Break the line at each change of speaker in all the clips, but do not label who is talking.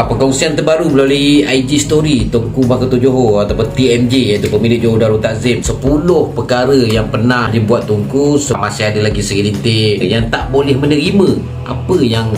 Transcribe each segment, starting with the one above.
Perkongsian terbaru melalui IG story Tengku Mahkota Johor ataupun TMJ, iaitu pemilik Johor Darul Takzim, 10 perkara yang pernah dibuat Tunku. Masih ada lagi segelintir yang tak boleh menerima apa yang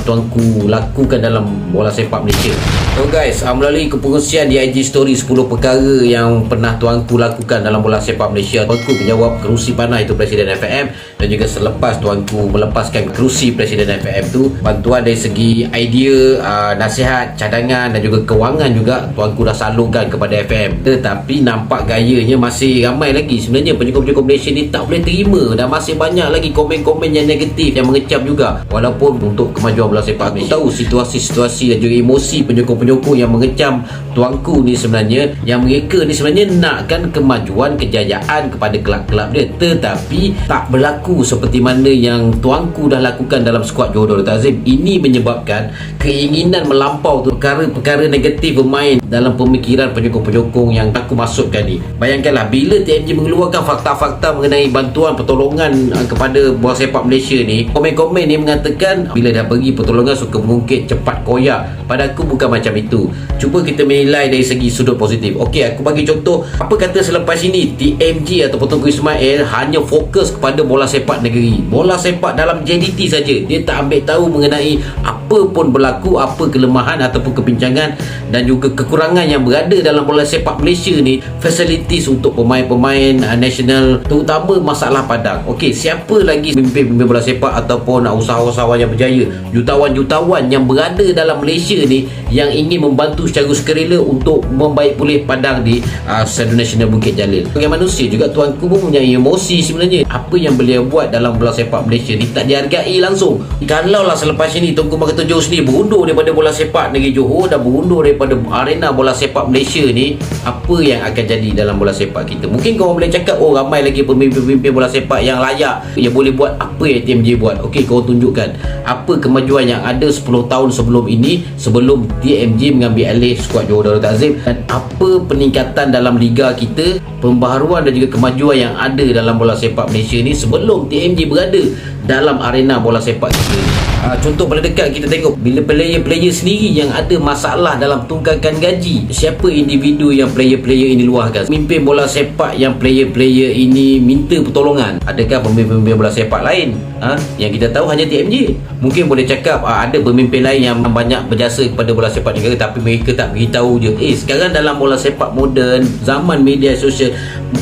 tuanku lakukan dalam bola sepak Malaysia. So guys, melalui perkongsian di IG story 10 perkara yang pernah tuanku lakukan dalam bola sepak Malaysia, tuanku menjawab kerusi panah itu Presiden FAM, dan juga selepas tuanku melepaskan kerusi Presiden FAM tu, bantuan dari segi idea, nasihat, cadangan dan juga kewangan juga tuanku dah salurkan kepada FM. Tetapi nampak gayanya masih ramai lagi sebenarnya penyokong-penyokong Malaysia ni tak boleh terima, dan masih banyak lagi komen-komen yang negatif yang mengecam juga. Walaupun untuk kemajuan bola sepak Malaysia, tahu situasi-situasi dan juga emosi penyokong-penyokong yang mengecam tuanku ni sebenarnya, yang mereka ni sebenarnya nakkan kemajuan, kejayaan kepada kelab-kelab dia, tetapi tak berlaku seperti mana yang tuanku dah lakukan dalam skuad Johor Darul Takzim. Ini menyebabkan keinginan melampau tu, perkara-perkara negatif bermain dalam pemikiran penyokong-penyokong yang aku masukkan ni. Bayangkanlah bila TMJ mengeluarkan fakta-fakta mengenai bantuan pertolongan kepada bola sepak Malaysia ni, komen-komen ni mengatakan bila dah pergi pertolongan suka mengungkit, cepat koyak. Pada aku bukan macam itu. Cuba kita menilai dari segi sudut positif. Okey, aku bagi contoh. Apa kata selepas ini TMJ atau Tengku Ismail hanya fokus kepada bola sepak negeri, bola sepak dalam JDT saja. Dia tak ambil tahu mengenai apa pun berlaku, apa kelemahan ataupun kebincangan dan juga kekurangan yang berada dalam bola sepak Malaysia ni, facilities untuk pemain-pemain nasional, terutama masalah padang. Okey, siapa lagi pemimpin bola sepak ataupun usahawan-usahawan yang berjaya, jutawan-jutawan yang berada dalam Malaysia ni yang ingin membantu secara sukarela untuk membaik pulih padang di Stadium Nasional Bukit Jalil. Sebagai manusia juga tuanku pun punya emosi sebenarnya. Apa yang beliau buat dalam bola sepak Malaysia ni tak dihargai langsung. Kalaulah selepas ini Tengku Mahkota Johor sendiri berundur daripada bola sepak negeri Johor dan berundur daripada arena bola sepak Malaysia ni, apa yang akan jadi dalam bola sepak kita? Mungkin korang boleh cakap, oh ramai lagi pemimpin-pemimpin bola sepak yang layak, yang boleh buat apa yang TMJ buat. Okey, korang tunjukkan apa kemajuan yang ada 10 tahun sebelum ini, sebelum TMJ mengambil alih skuad Johor Darul Takzim, dan apa peningkatan dalam liga kita, pembaharuan dan juga kemajuan yang ada dalam bola sepak Malaysia ni sebelum TMJ berada dalam arena bola sepak kita. Contoh paling dekat kita tengok bila player-player sendiri yang ada masalah dalam tunggakan gaji, siapa individu yang player-player ini luahkan? Pemimpin bola sepak yang player-player ini minta pertolongan. Adakah pemimpin bola sepak lain yang kita tahu hanya TMJ? Mungkin boleh cakap ada pemimpin lain yang banyak berjasa kepada bola sepak negara, tapi mereka tak beritahu je. Sekarang dalam bola sepak moden, zaman media sosial,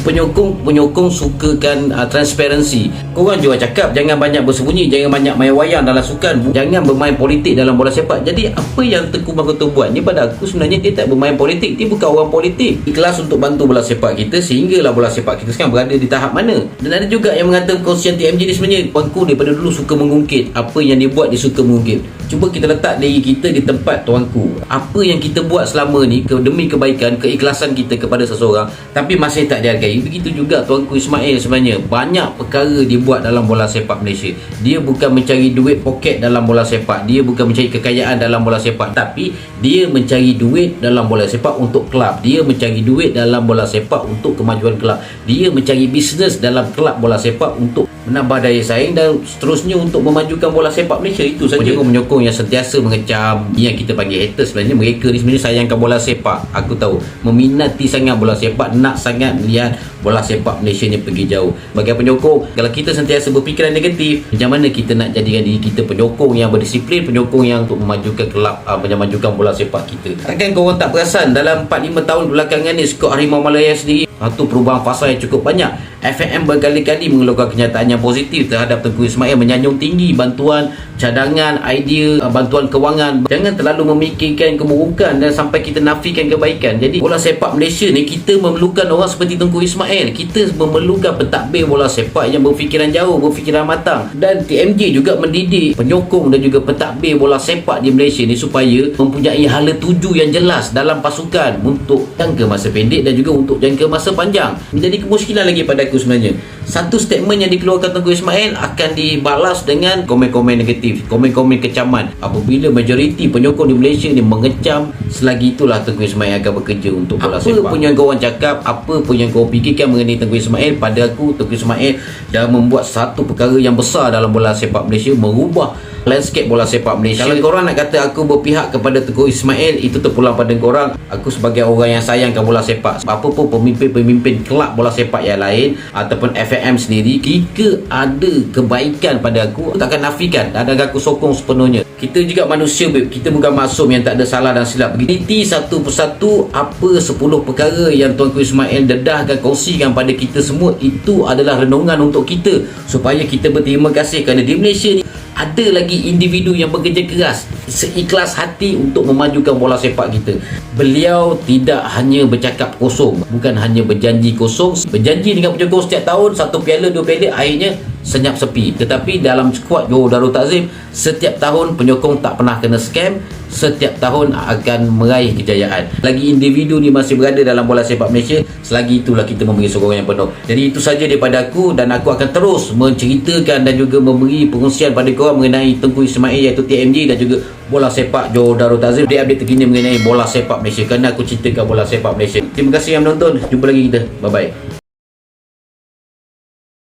penyokong sukakan transparansi. Korang juga cakap jangan banyak bersembunyi, jangan banyak main wayang dalam sukan, jangan bermain politik dalam bola sepak. Jadi apa yang Tengku Mahkota buat ni, pada aku sebenarnya dia tak bermain politik, dia bukan orang politik. Ikhlas untuk bantu bola sepak kita sehinggalah bola sepak kita sekarang berada di tahap mana. Dan ada juga yang mengatakan perkongsian TMJ ni sebenarnya tuanku daripada dulu suka mengungkit. Apa yang dia buat dia suka mengungkit. Cuba kita letak diri kita di tempat tuanku. Apa yang kita buat selama ni demi kebaikan, keikhlasan kita kepada seseorang, tapi masih tak dihargai. Begitu juga Tuanku Ismail sebenarnya. Banyak perkara dia buat dalam bola sepak Malaysia. Dia bukan mencari duit poket dalam bola sepak, dia bukan mencari kekayaan dalam bola sepak, tapi dia mencari duit dalam bola sepak untuk kelab. Dia mencari duit dalam bola sepak untuk kemajuan kelab. Dia mencari bisnes dalam kelab bola sepak untuk menambah daya saing dan seterusnya untuk memajukan bola sepak Malaysia. Itu saja. Penyokong yang sentiasa mengecam, yang kita panggil haters, sebenarnya mereka ni sebenarnya sayangkan bola sepak. Aku tahu, meminati sangat bola sepak, nak sangat melihat bola sepak Malaysia ni pergi jauh. Bagi penyokong, kalau kita sentiasa berfikiran negatif, macam mana kita nak jadikan diri kita penyokong yang berdisiplin, penyokong yang untuk memajukan kelab, memajukan bola sepak kita? Takkan korang tak perasan dalam 4-5 tahun belakangan ni skuad Harimau Malaya sendiri tu perubahan fasa yang cukup banyak. FAM berkali-kali mengeluarkan kenyataan yang positif terhadap Tengku Ismail, menyanjung tinggi bantuan, cadangan, idea, bantuan kewangan. Jangan terlalu memikirkan keburukan dan sampai kita nafikan kebaikan. Jadi bola sepak Malaysia ni kita memerlukan orang seperti Tengku Ismail. Kita memerlukan pentadbir bola sepak yang berfikiran jauh, berfikiran matang. Dan TMJ juga mendidik penyokong dan juga pentadbir bola sepak di Malaysia ni supaya mempunyai hala tuju yang jelas dalam pasukan untuk jangka masa pendek dan juga untuk jangka masa panjang. Menjadi kemuskilan lagi pada aku sebenarnya. Satu statement yang dikeluarkan Tengku Ismail akan dibalas dengan komen-komen negatif, komen-komen kecaman. Apabila majoriti penyokong di Malaysia ni mengecam, selagi itulah Tengku Ismail akan bekerja untuk bola sepak. Apa pun yang korang cakap, apa pun yang korang fikirkan mengenai Tengku Ismail, pada aku Tengku Ismail dah membuat satu perkara yang besar dalam bola sepak Malaysia, merubah landscape bola sepak Malaysia. Kalau korang nak kata aku berpihak kepada Tengku Ismail, itu terpulang pada korang. Aku sebagai orang yang sayangkan bola sepak, apa pun pemimpin-pemimpin kelab bola sepak yang lain ataupun FAM sendiri, jika ada kebaikan pada aku takkan nafikan dan aku sokong sepenuhnya. Kita juga manusia, babe. Kita bukan maksum yang tak ada salah dan silap. Teliti satu persatu apa 10 perkara yang Tuanku Ismail dedahkan, kongsikan pada kita semua. Itu adalah renungan untuk kita supaya kita berterima kasih kerana di Malaysia ni ada lagi individu yang bekerja keras seikhlas hati untuk memajukan bola sepak kita. Beliau tidak hanya bercakap kosong, bukan hanya berjanji kosong, berjanji dengan penyokong setiap tahun 1 piala 2 piala, akhirnya senyap sepi. Tetapi dalam skuad Johor Darul Takzim, setiap tahun penyokong tak pernah kena scam, setiap tahun akan meraih kejayaan. Lagi individu ni masih berada dalam bola sepak Malaysia, selagi itulah kita memberi sokongan yang penuh. Jadi itu saja daripada aku, dan aku akan terus menceritakan dan juga memberi pengungsian pada korang mengenai Tengku Ismail iaitu TMJ dan juga bola sepak Johor Darul Takzim, update terkini mengenai bola sepak Malaysia, kerana aku cintakan bola sepak Malaysia. Terima kasih yang menonton, jumpa lagi kita, bye bye.